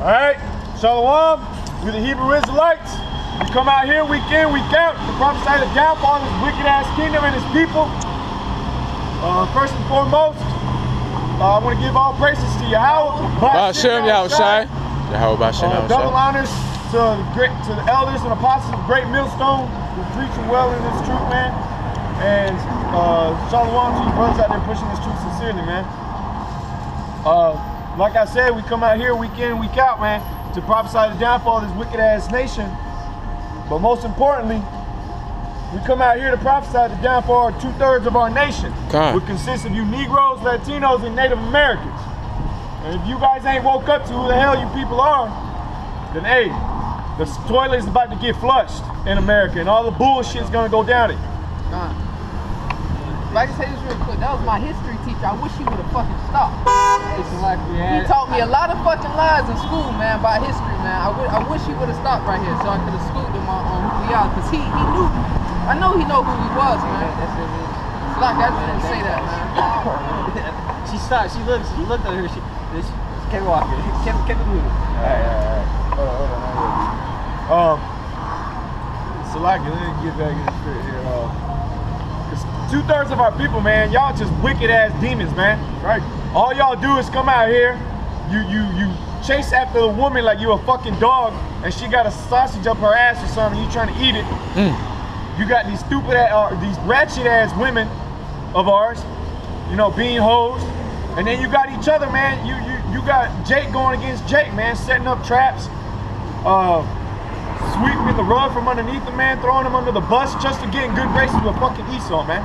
All right, shalawam. We're the Hebrew Israelites. We come out here week in, week out to prophesy the downfall of this wicked-ass kingdom and his people. First and foremost, I want to give all praises to YAHAWAH. YAHAWASHI, YAHAWAH. Double honors to the elders and apostles of Great Millstone who preaching well in this truth, man. And shalawam to you brothers out there pushing this truth sincerely, man. Like I said, we come out here week in, week out, man, to prophesy the downfall of this wicked-ass nation. But most importantly, we come out here to prophesy the downfall of 2/3 of our nation, which consists of you Negroes, Latinos, and Native Americans. And if you guys ain't woke up to who the hell you people are, then hey, the toilet is about to get flushed in America, and all the bullshit's gonna go down it. If I can say this real quick, that was my history teacher. I wish he would have fucking stopped. He taught me a lot of fucking lies in school, man, about history, man. I wish he would have stopped right here so I could have schooled him on who we are, because he knew. I know he know who he was, man. It's like I just didn't say that, man. She stopped. She looked at her. She kept walking. Kept moving. Alright. Hold on. Salaki, let me get back in the straight here. 2/3 of our people, man, y'all just wicked-ass demons, man. Right? All y'all do is come out here, you chase after a woman like you a fucking dog, and she got a sausage up her ass or something, you trying to eat it. You got these stupid, these ratchet-ass women of ours, you know, being hoes, and then you got each other, man. You got Jake going against Jake, man, setting up traps, sweeping the rug from underneath the man, throwing him under the bus just to get in good graces with fucking Esau, man.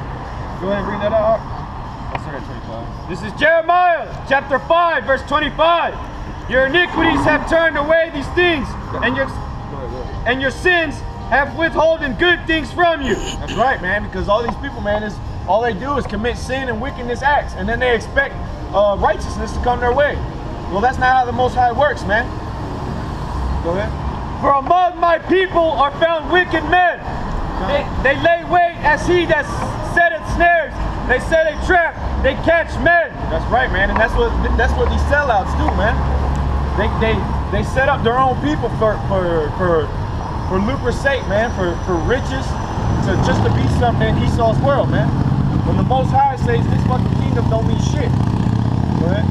Go ahead and bring that up. Let's start at 25. This is Jeremiah chapter 5, verse 25. Your iniquities have turned away these things, and your sins have withholden good things from you. That's right, man, because all these people, man, all they do is commit sin and wickedness acts, and then they expect righteousness to come their way. Well, that's not how the Most High works, man. Go ahead. For among my people are found wicked men. They lay wait as he that setteth snares. They set a trap. They catch men. That's right, man, and that's what these sellouts do, man. They set up their own people for lucre's sake, man, for riches, just to be something in Esau's world, man. When the Most High says this fucking kingdom don't mean shit. Go ahead.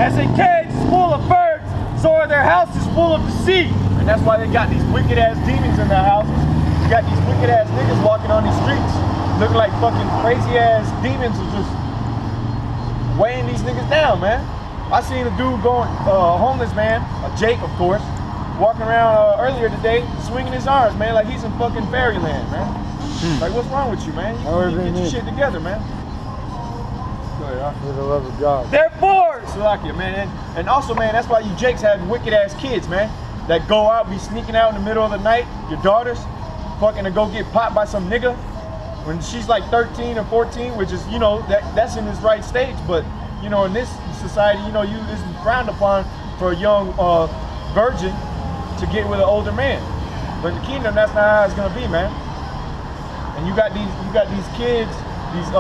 As a cage is full of birds, so are their houses full of deceit. And that's why they got these wicked ass demons in their houses. You got these wicked ass niggas walking on these streets, looking like fucking crazy ass demons are just weighing these niggas down, man. I seen a dude going, homeless man, Jake of course, walking around earlier today, swinging his arms, man, like he's in fucking fairyland, man. Like, what's wrong with you, man? You need to get your shit together, man. For the love of God. Therefore, Salakia, man, and also, man, that's why you Jakes have wicked ass kids, man, that go out, be sneaking out in the middle of the night. Your daughters, fucking to go get popped by some nigga when she's like 13 or 14, which is, you know, that's in his right stage. But you know, in this society, you know, it's frowned upon for a young virgin to get with an older man. But in the kingdom, that's not how it's gonna be, man. And you got these kids, these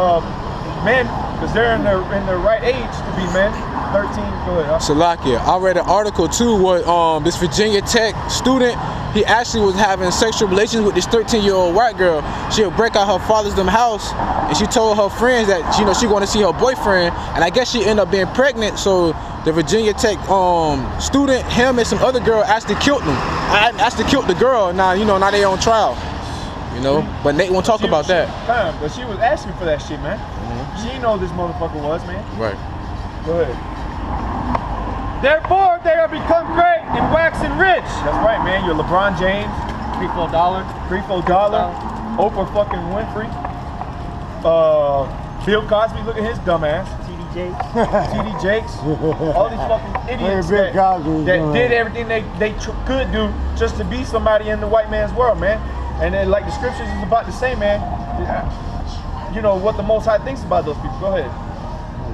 men, because they're in their right age to be men. 13, go ahead. Salakia, I read an article too where this Virginia Tech student, he actually was having sexual relations with this 13-year-old white girl. She'll break out her father's house, and she told her friends that, you know, she going to see her boyfriend, and I guess she ended up being pregnant. So the Virginia Tech student, him and some other girl actually killed them. Actually killed the girl. Now, you know, now they on trial. You know, but Nate won't talk about that. But she was asking for that shit, man. She didn't know who this motherfucker was, man. Right. Go ahead. Therefore, they are become great and waxing rich. That's right, man. You're LeBron James, $3-4, Oprah fucking Winfrey, Bill Cosby. Look at his dumb ass. TD Jakes. All these fucking idiots that did everything they could do just to be somebody in the white man's world, man. And then, like the scriptures is about to say, man, you know what the Most High thinks about those people. Go ahead.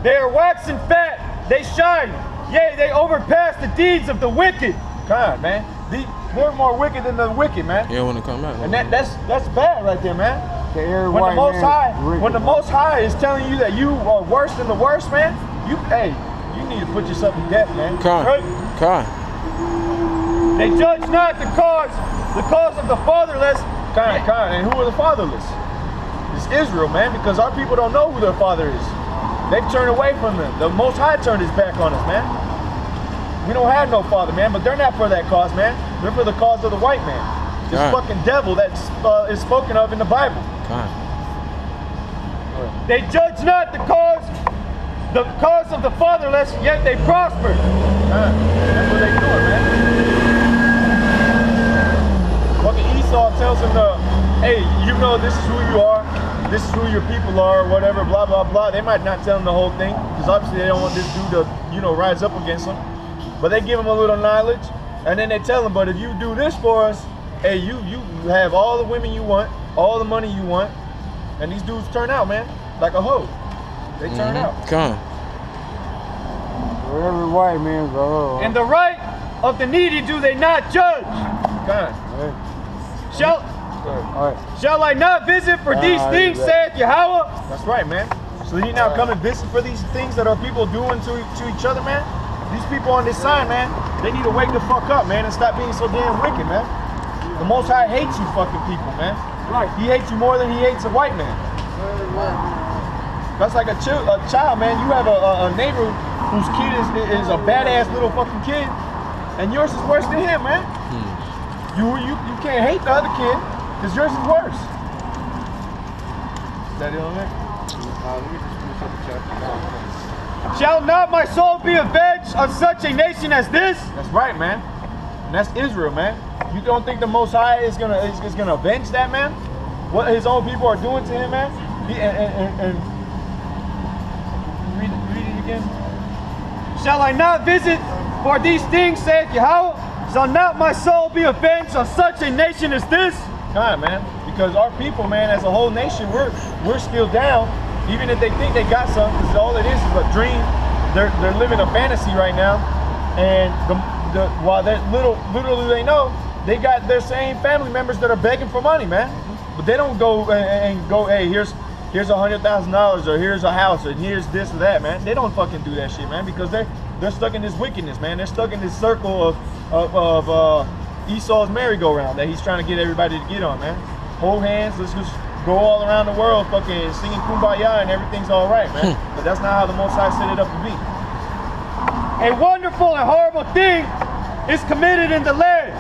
They are waxing fat. They shine. Yea, they overpass the deeds of the wicked. Come on, man. They're more wicked than the wicked, man. You don't want to come out. And that's bad right there, man. When the Most High is telling you that you are worse than the worst, man, You need to put yourself to death, man. Come. Right? Come. They judge not the cause of the fatherless. And who are the fatherless? It's Israel, man, because our people don't know who their father is. They've turned away from them. The Most High turned his back on us, man. We don't have no father, man, but they're not for that cause, man. They're for the cause of the white man. This fucking devil that is spoken of in the Bible. They judge not the cause of the fatherless, yet they prosper. That's what they doing, man. Fucking Esau tells him, hey, you know this is who you are, this is who your people are, whatever, blah, blah, blah. They might not tell him the whole thing, because obviously they don't want this dude to, you know, rise up against them. But they give him a little knowledge, and then they tell him, but if you do this for us, hey, you have all the women you want, all the money you want, and these dudes turn out, man, like a hoe. They turn out. Come. For every white man's a hoe. And the right of the needy do they not judge? God. Shall I not visit for these things, saith Yahawah? That's right, man. So you now come and visit for these things that our people doing to each other, man? These people on this side, man, they need to wake the fuck up, man, and stop being so damn wicked, man. The Most High hates you fucking people, man. Right. He hates you more than he hates a white man. That's like a child, man. You have a neighbor whose kid is a badass little fucking kid, and yours is worse than him, man. You can't hate the other kid, because yours is worse. Is that it on there? Shall not my soul be avenged on such a nation as this? That's right, man. And that's Israel, man. You don't think the Most High is gonna avenge that, man? What his own people are doing to him, man? Read it again. Shall I not visit for these things, saith Yahawah? Shall not my soul be avenged on such a nation as this? God, man. Because our people, man, as a whole nation, we're still down. Even if they think they got something, because all it is a dream. They're living a fantasy right now, and while that little do they know, they got their same family members that are begging for money, man. But they don't go and go, hey, here's $100,000, or here's a house, or here's this or that, man. They don't fucking do that shit, man, because they're stuck in this wickedness, man. They're stuck in this circle of Esau's merry-go-round that he's trying to get everybody to get on, man. Hold hands, let's just go all around the world fucking singing Kumbaya and everything's all right, man. But that's not how the Most High set it up to be. A wonderful and horrible thing is committed in the land.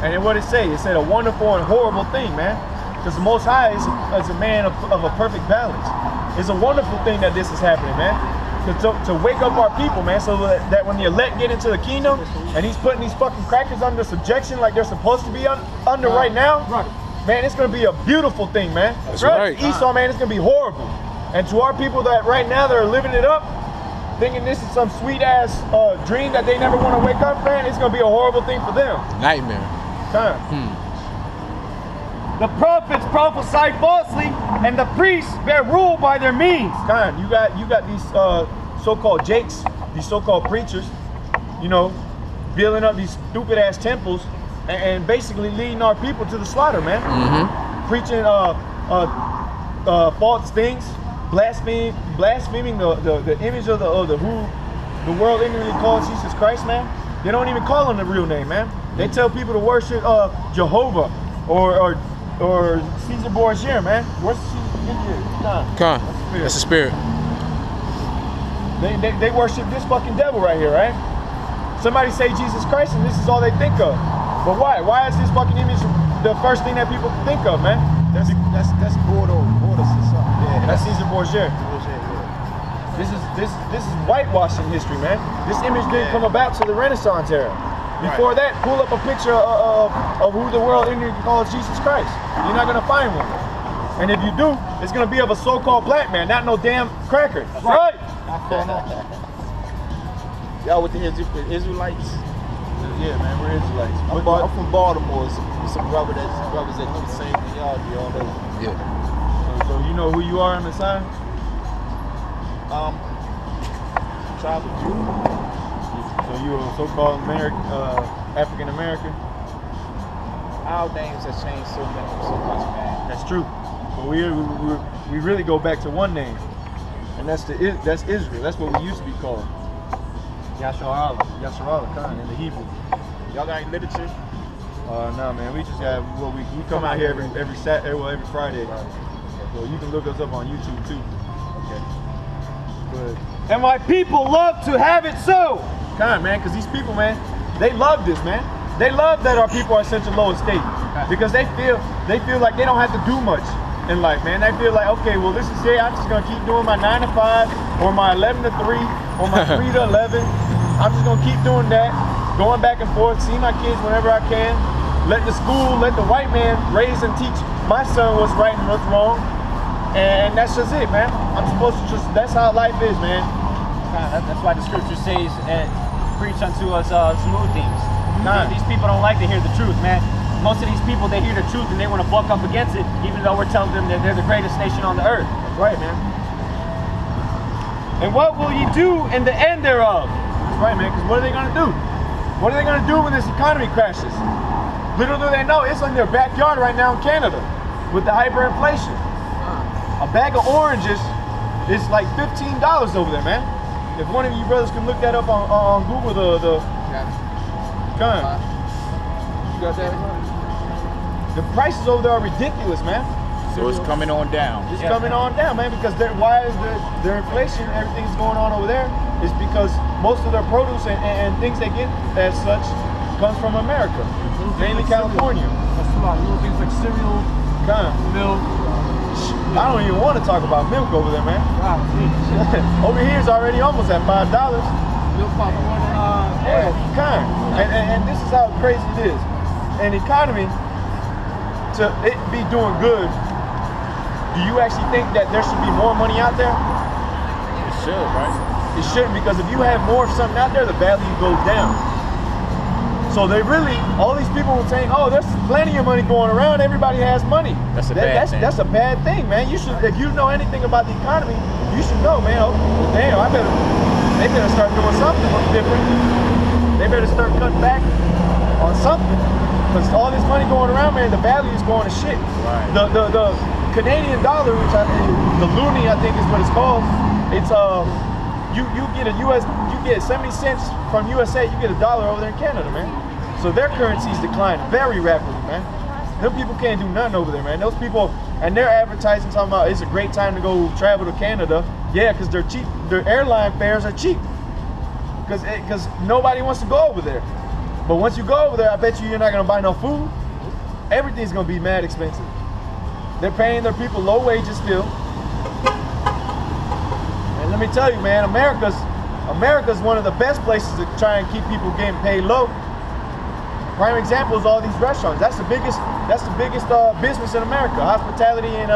And then what it say? It said a wonderful and horrible thing, man. Because the Most High is a man of a perfect balance. It's a wonderful thing that this is happening, man. To wake up our people, man, so that when the elect get into the kingdom and he's putting these fucking crackers under subjection like they're supposed to be under right now, man, it's going to be a beautiful thing, man. That's right. Esau, man, it's going to be horrible. And to our people that right now that are living it up, thinking this is some sweet ass dream that they never want to wake up, man, it's going to be a horrible thing for them. Nightmare. The prophets prophesy falsely, and the priests bear rule by their means. You got these so-called jakes, these so-called preachers, you know, building up these stupid ass temples and basically leading our people to the slaughter, man. Preaching false things, blaspheming the image of the who the world ignorantly calls Jesus Christ, man. They don't even call him the real name, man. They tell people to worship Jehovah or Caesar Borgia, man. Where's Caesar? That's the spirit. They worship this fucking devil right here, right? Somebody say Jesus Christ and this is all they think of. But why? Why is this fucking image the first thing that people think of, man? That's Borders or something. Yeah, that's Caesar Borgia. This is whitewashing history, man. This image didn't come about to the Renaissance era. Before that, pull up a picture of who the world ignorantly calls Jesus Christ. You're not gonna find one. And if you do, it's gonna be of a so-called black man, not no damn cracker. Right? Y'all with the Israelites? Yeah, man, we're Israelites. I'm from Baltimore. Some brothers that do the same thing y'all do all day. Yeah. So you know who you are on the side? Tribe of Judah. So you a so-called African American? Our names have changed so much, man. That's true. But we really go back to one name, and that's Israel. That's what we used to be called. YAHAWASHI, kind in the Hebrew. Y'all got any literature? No, man. We just got we come out here every Friday. So you can look us up on YouTube too. Okay. Good. And my people love to have it so. Kind, man, because these people, man, they love this, man. They love that our people are such a low estate because they feel like they don't have to do much in life, man. They feel like, okay, well, this is it. I'm just gonna keep doing my 9 to 5 or my 11 to 3 or my 3 to 11. I'm just gonna keep doing that, going back and forth, see my kids whenever I can. Let the white man raise and teach my son what's right and what's wrong. And that's just it, man. I'm supposed to that's how life is, man. That's why the scripture says, preach unto us smooth things. These people don't like to hear the truth, man. Most of these people, they hear the truth and they want to buck up against it, even though we're telling them that they're the greatest nation on the earth. That's right, man. And what will ye do in the end thereof? That's right, man, because what are they going to do? What are they going to do when this economy crashes? Little do they know, it's in their backyard right now in Canada with the hyperinflation. A bag of oranges is like $15 over there, man. If one of you brothers can look that up on Google, the gun. You got that? The prices over there are ridiculous, man. So it's coming on down. It's coming on down, man, because why is their inflation, everything's going on over there, is because most of their produce and things they get as such comes from America, mainly California. That's a lot. Little things like cereal, milk. I don't even want to talk about milk over there, man. Wow, over here is already almost at $5. Milk popcorn. And this is how crazy it is. An economy, to it be doing good, do you actually think that there should be more money out there? It should, right? It shouldn't, because if you have more of something out there, the value goes down. So they really, all these people were saying, oh, there's plenty of money going around, everybody has money. That's a bad thing. That's a bad thing, man. You should, if you know anything about the economy, you should know, man, oh, damn, they better start doing something different. They better start cutting back on something. Because all this money going around, man, the value is going to shit. Right. The Canadian dollar, which the loonie, I think is what it's called, it's you get you get 70 cents from USA, you get $1 over there in Canada, man. So their currency's declining very rapidly, man. Them people can't do nothing over there, man. Those people, and they're advertising, talking about it's a great time to go travel to Canada. Yeah, because they're cheap. Their airline fares are cheap. Because nobody wants to go over there. But once you go over there, I bet you're not gonna buy no food. Everything's gonna be mad expensive. They're paying their people low wages still. And let me tell you, man, America's one of the best places to try and keep people getting paid low. Prime example is all these restaurants. That's the biggest business in America. Hospitality and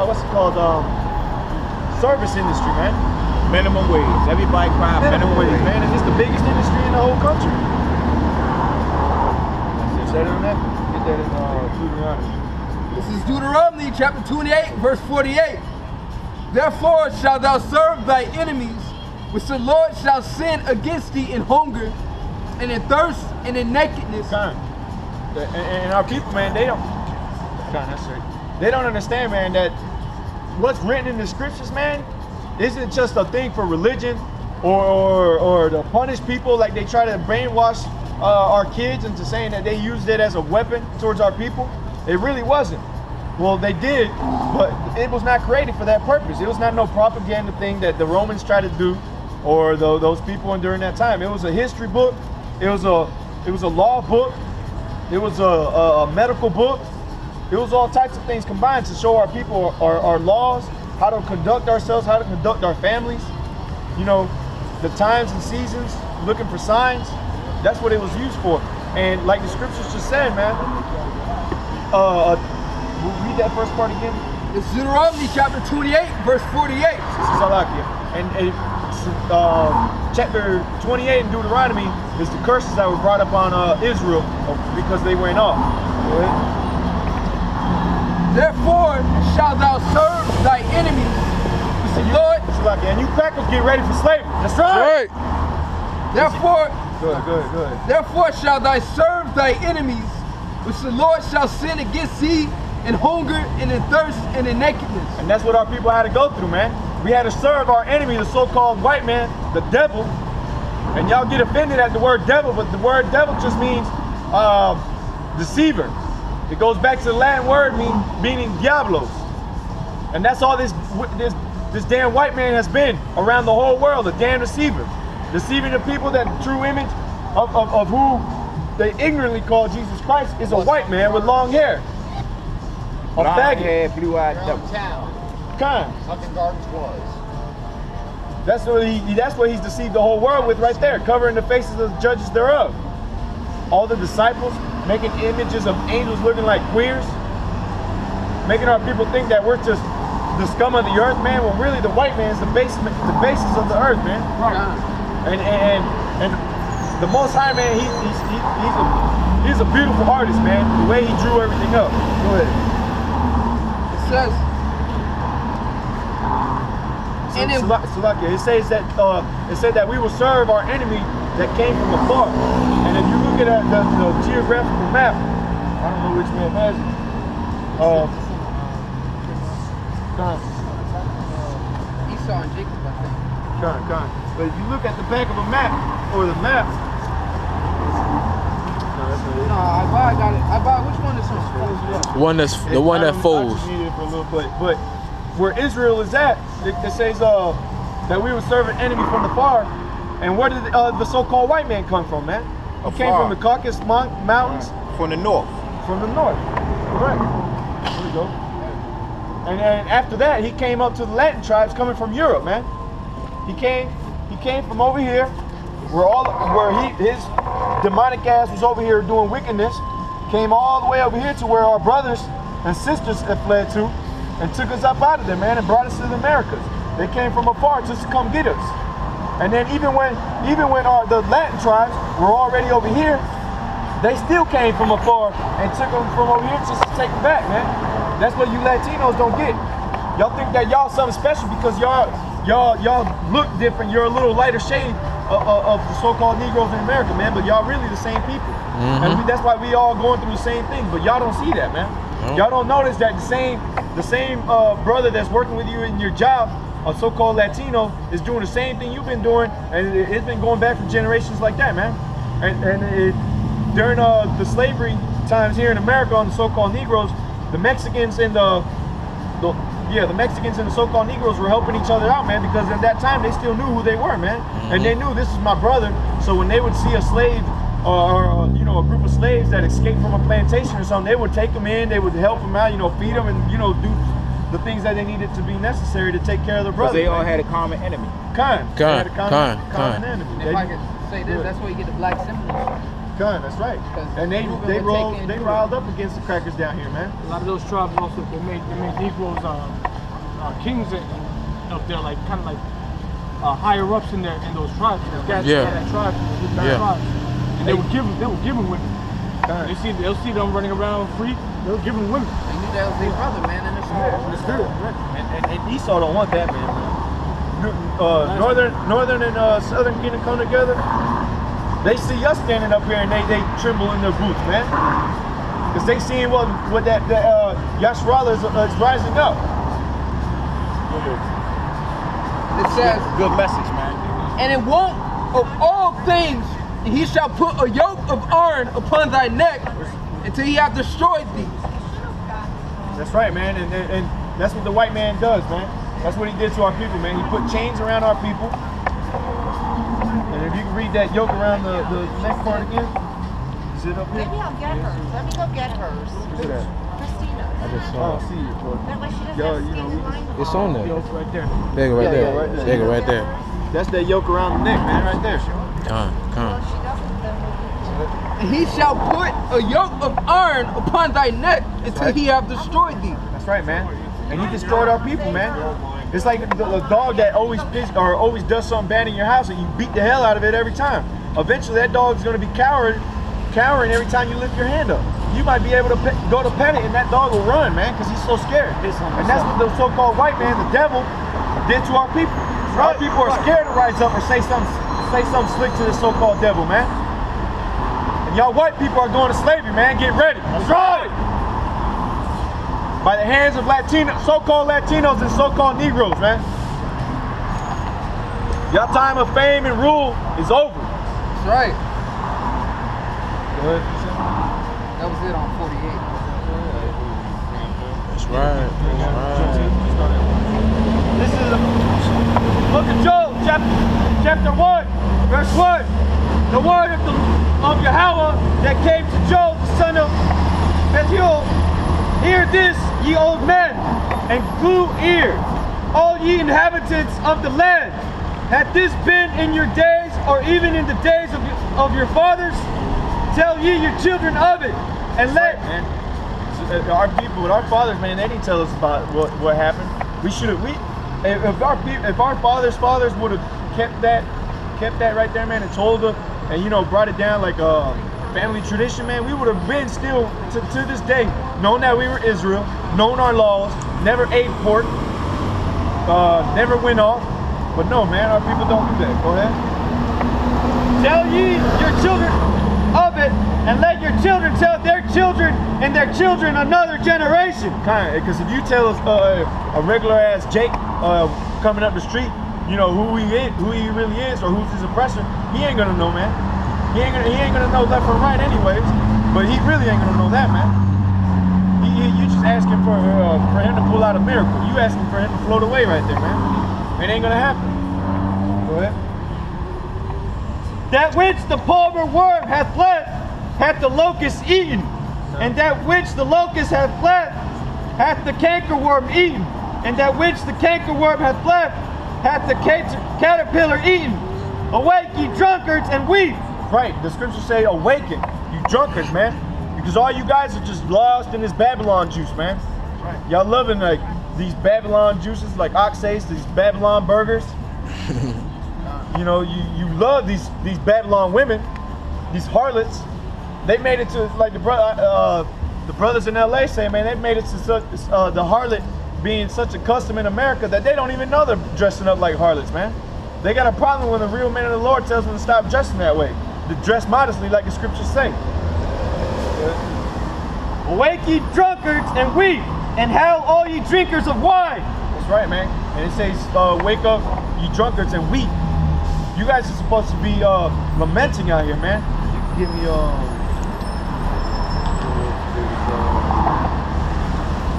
what's it called? Service industry, man. Minimum wage. Everybody crying minimum wage, man. And it's the biggest industry in the whole country. Get that in that? Get that in Deuteronomy. This is Deuteronomy chapter 28, verse 48. Therefore shalt thou serve thy enemies, which the Lord shall send against thee in hunger, and in thirst, and in nakedness. And our people, man, they don't understand, man, that what's written in the scriptures, man, isn't just a thing for religion or to punish people. Like they try to brainwash our kids into saying that they used it as a weapon towards our people. It really wasn't. Well, they did, but it was not created for that purpose. It was not no propaganda thing that the Romans tried to do, or those people during that time. It was a history book. It was a law book. It was a medical book. It was all types of things combined to show our people our laws, how to conduct ourselves, how to conduct our families. You know, the times and seasons, looking for signs. That's what it was used for. And like the scriptures just said, man, read that first part again. It's Deuteronomy chapter 28, verse 48. This is Salakia. And chapter 28 in Deuteronomy is the curses that were brought up on Israel because they went off. Go ahead. Therefore shalt thou serve thy enemies, which the Lord. And you crackers get ready for slavery. That's right. Therefore, good. Therefore shalt thou serve thy enemies, which the Lord shall send against thee in hunger and in thirst and in nakedness. And that's what our people had to go through, man. We had to serve our enemy, the so-called white man, the devil, And y'all get offended at the word devil, but the word devil just means deceiver. It goes back to the Latin word meaning diablos. And that's all this damn white man has been around the whole world, a damn deceiver. Deceiving the people that the true image of who they ignorantly call Jesus Christ is a white man with long hair. A faggot. blue-eyed Around town. Kind. Hunting Gardens was. That's what he's deceived the whole world with right there, covering the faces of the judges thereof. All the disciples making images of angels looking like queers, making our people think that we're just the scum of the earth, man, when really the white man is the basis of the earth, man. Right. And the Most High, man, he's a beautiful artist, man. The way he drew everything up. Go ahead. It says that it said that we will serve our enemy that came from afar. And if you look at the geographical map, I don't know which map has it. Esau and Jacob, I think. But if you look at the back of a map or the map, no, that's not it. No, I got it. I buy which one is this? One that's the one that folds. I just needed it for a little bit, but where Israel is at, it says that we would serve an enemy from the far. And where did the so-called white man come from, man? He came from the Caucasus Mountains. From the north. From the north. Correct. There we go. And then after that, he came up to the Latin tribes coming from Europe, man. He came from over here, where his demonic ass was over here doing wickedness. Came all the way over here to where our brothers and sisters had fled to, and took us up out of there, man, and brought us to the Americas. They came from afar just to come get us. And then even when the Latin tribes were already over here, they still came from afar and took them from over here just to take them back, man. That's what you Latinos don't get. Y'all think that y'all something special because y'all look different. You're a little lighter shade of the so-called Negroes in America, man. But y'all really the same people, and that's why we all going through the same thing. But y'all don't see that, man. Y'all don't notice that the same brother that's working with you in your job, a so-called Latino, is doing the same thing you've been doing, and it's been going back for generations like that, man. During the slavery times here in America on the so-called Negroes, the Mexicans and the Mexicans and the so-called Negroes were helping each other out, man, because at that time they still knew who they were, man. And they knew this is my brother. So when they would see a slave or a group of slaves that escaped from a plantation or something, they would take them in, they would help them out, feed them, and do the things that they needed to be necessary to take care of their brother. They all had a common enemy. Common enemy. And if I could say this, that's where you get the black symbols. That's right. And they riled up against the crackers down here, man. A lot of those tribes also they made Negroes kings up there, like kind of like higher ups in those tribes. Guys had tribes, and they would give them women. They'll see them running around free. They'll give them women. They knew that was their brother, man, in the spirit. And Esau don't want that, man. Northern and Southern kingdom come together. They see us standing up here and they tremble in their boots, man. Because they seeing what that Yahshua is rising up. It says, Good message, man. and it won't of all things, he shall put a yoke of iron upon thy neck until he have destroyed thee. That's right, man. And that's what the white man does, man. That's what he did to our people, man. He put chains around our people. And if you can read that yoke around the neck part again, is it up here? Maybe I'll get hers. Let me go get hers. Who's that? Christina. I just Oh, saw I it. see you, boy. That way she doesn't have to line them It's all. on there. Yoke right there. There you go, right Yeah, there. right there. There you go, right there. That's that yoke around the neck, man, right there. Well, she doesn't then. And he shall put a yoke of iron upon thy neck until he have destroyed thee. That's right, man. And he destroyed our people, man. It's like the dog that always does something bad in your house and you beat the hell out of it every time. Eventually that dog's gonna be cowering every time you lift your hand up. You might be able to go to pet it and that dog will run, man, because he's so scared. And that's what the so-called white man, the devil, did to our people. Our people are scared to rise up or say something slick to this so-called devil, man. And y'all white people are going to slavery, man. Get ready. That's right. By the hands of so-called Latinos and so-called Negroes, man. Your time of fame and rule is over. That's right. Go ahead. That was it on 48. That's right. This is the book of Job, chapter 1, verse 1. The word of Yahawah that came to Job, the son of Bethuel. Hear this, ye old men, and glue ear, all ye inhabitants of the land. Hath this been in your days, or even in the days of your fathers? Tell ye your children of it, and let Our people, our fathers, man, they didn't tell us about what happened. We should have. If our fathers would have kept that right there, man, and told them, and brought it down like a family tradition, man, we would have been still to this day known that we were Israel, known our laws, never ate pork, never went off. But no, man, our people don't do that. Go ahead. tell ye your children of it, and let your children tell their children and their children another generation. Because if you tell a regular ass Jake coming up the street, who he really is, or who's his oppressor, he ain't gonna know, man. He ain't gonna know left from right, anyways. But he really ain't gonna know that, man. You just asking for him to pull out a miracle. You asking for him to float away right there, man. It ain't gonna happen. Go ahead. That which the palmer worm hath left, hath the locust eaten. And that which the locust hath left, hath the cankerworm eaten. And that which the cankerworm hath left, hath the caterpillar eaten. Awake, ye drunkards, and weep. Right, the scriptures say awaken, you drunkards, man. Because all you guys are just lost in this Babylon juice, man. Right. Y'all loving like these Babylon juices, like oxates, these Babylon burgers. You love these Babylon women, these harlots. They made it to, like the brothers in LA say, man, they made it to such, the harlot being such a custom in America that they don't even know they're dressing up like harlots, man. They got a problem when the real man of the Lord tells them to stop dressing that way, to dress modestly like the scriptures say. Awake, ye drunkards, and weep, and howl all ye drinkers of wine. That's right, man. And it says, wake up, ye drunkards, and weep. You guys are supposed to be lamenting out here, man. You can give me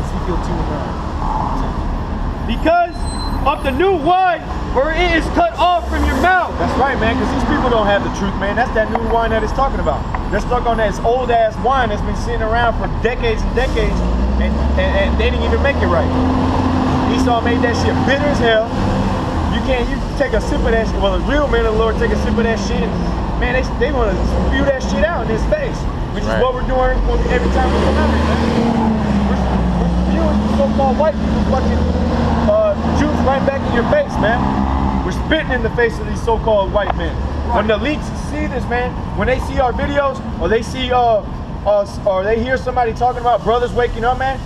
Ezekiel 2:9. Because of the new wine, where it is cut off from your mouth. That's right, man, because these people don't have the truth, man. That's that new wine that it's talking about. They're stuck on that old ass wine that's been sitting around for decades and decades, and they didn't even make it right. Esau made that shit bitter as hell. You take a sip of that shit. Well, the real men of the Lord take a sip of that shit, and man, they want to spew that shit out in his face, which is what we're doing every time we come out here, man. We're spewing so-called white people fucking juice right back in your face, man. We're spitting in the face of these so-called white men. When the elites see this, man, when they see our videos, or they see us, or they hear somebody talking about brothers waking up, man,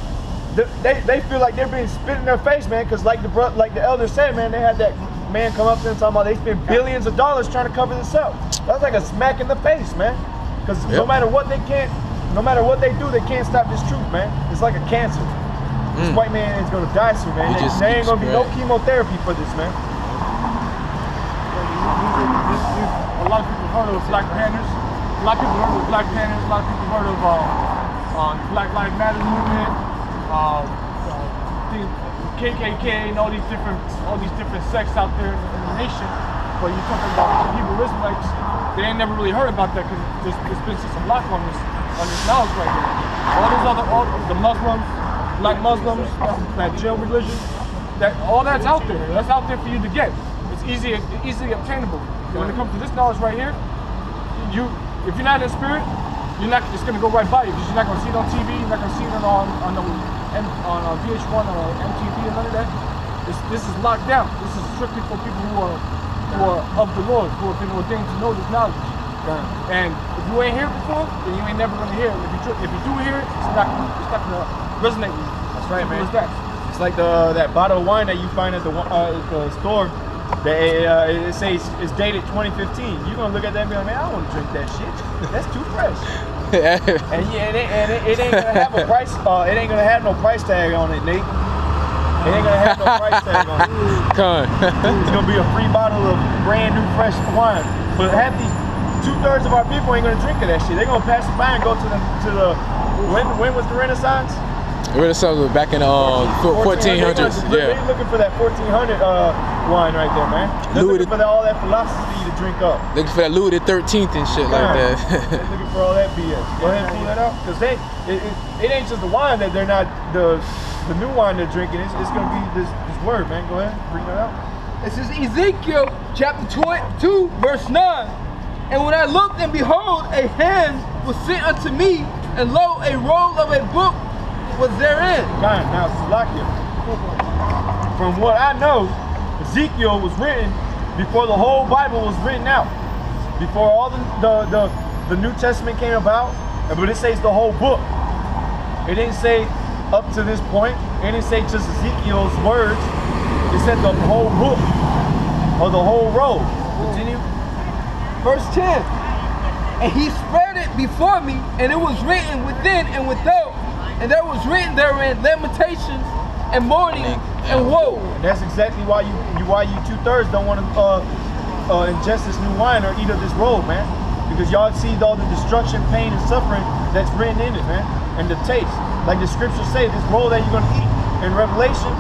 they feel like they're being spit in their face, man, because like the elder said, man, they had that man come up to them talking about they spend billions of dollars trying to cover this up. That's like a smack in the face, man. Because no matter what they do, they can't stop this truth, man. It's like a cancer. This white man is gonna die soon, man. There ain't gonna be no chemotherapy for this, man. A lot of people heard of Black Panthers. A lot of people heard of Black Panthers. A lot of people heard of Black Lives Matter movement, KKK, and all these different sects out there in the nation. But you're talking about the Hebrew Israelites, they ain't never really heard about that because there's been some block on this knowledge right here. All the Muslims, Black Muslims, that jail religion, all that's out there. That's out there for you to get. It's easily obtainable. When it comes to this knowledge right here, if you're not in spirit, it's gonna go right by you because you're not gonna see it on TV, you're not gonna see it on VH1 or MTV and none of that. This is locked down. This is strictly for people who are of the Lord, who have been ordained to know this knowledge. And if you ain't heard before, then you ain't never gonna hear it. If you do hear it, it's not gonna resonate with you. That's right, man. It's like that bottle of wine that you find at the store. It says it's dated 2015. You're gonna look at that and be like, man, I don't want to drink that shit. That's too fresh. and it ain't gonna have a price. It ain't gonna have no price tag on it, Nate. It ain't gonna have no price tag on it. It's gonna be a free bottle of brand new fresh wine. But half these 2/3 of our people ain't gonna drink of that shit. They're gonna pass it by and go to the when was the Renaissance? The Renaissance was back in 1400s. They're looking for that 1400 wine right there, man. They're looking for all that philosophy to drink up. Looking for that Louis the 13th and shit like that. They're looking for all that BS. Go ahead and pull that out, because it ain't just the wine that they're not the new wine they're drinking. It's gonna be this word, man. Go ahead, bring that out. This is Ezekiel chapter 22, verse 9. And when I looked, and behold, a hand was sent unto me, and lo, a roll of a book was therein. Now, Salakia, from what I know, Ezekiel was written before the whole Bible was written out. Before all the New Testament came about, but it says the whole book. It didn't say up to this point. It didn't say just Ezekiel's words. It said the whole book, or the whole roll. Continue. Verse 10. And he spread it before me, and it was written within and without, and there was written therein lamentations and mourning and woe. And that's exactly why you 2/3 don't want to ingest this new wine or eat of this roll, man. Because y'all see all the destruction, pain, and suffering that's written in it, man. And the taste. Like the scriptures say, this roll that you're gonna eat in Revelation,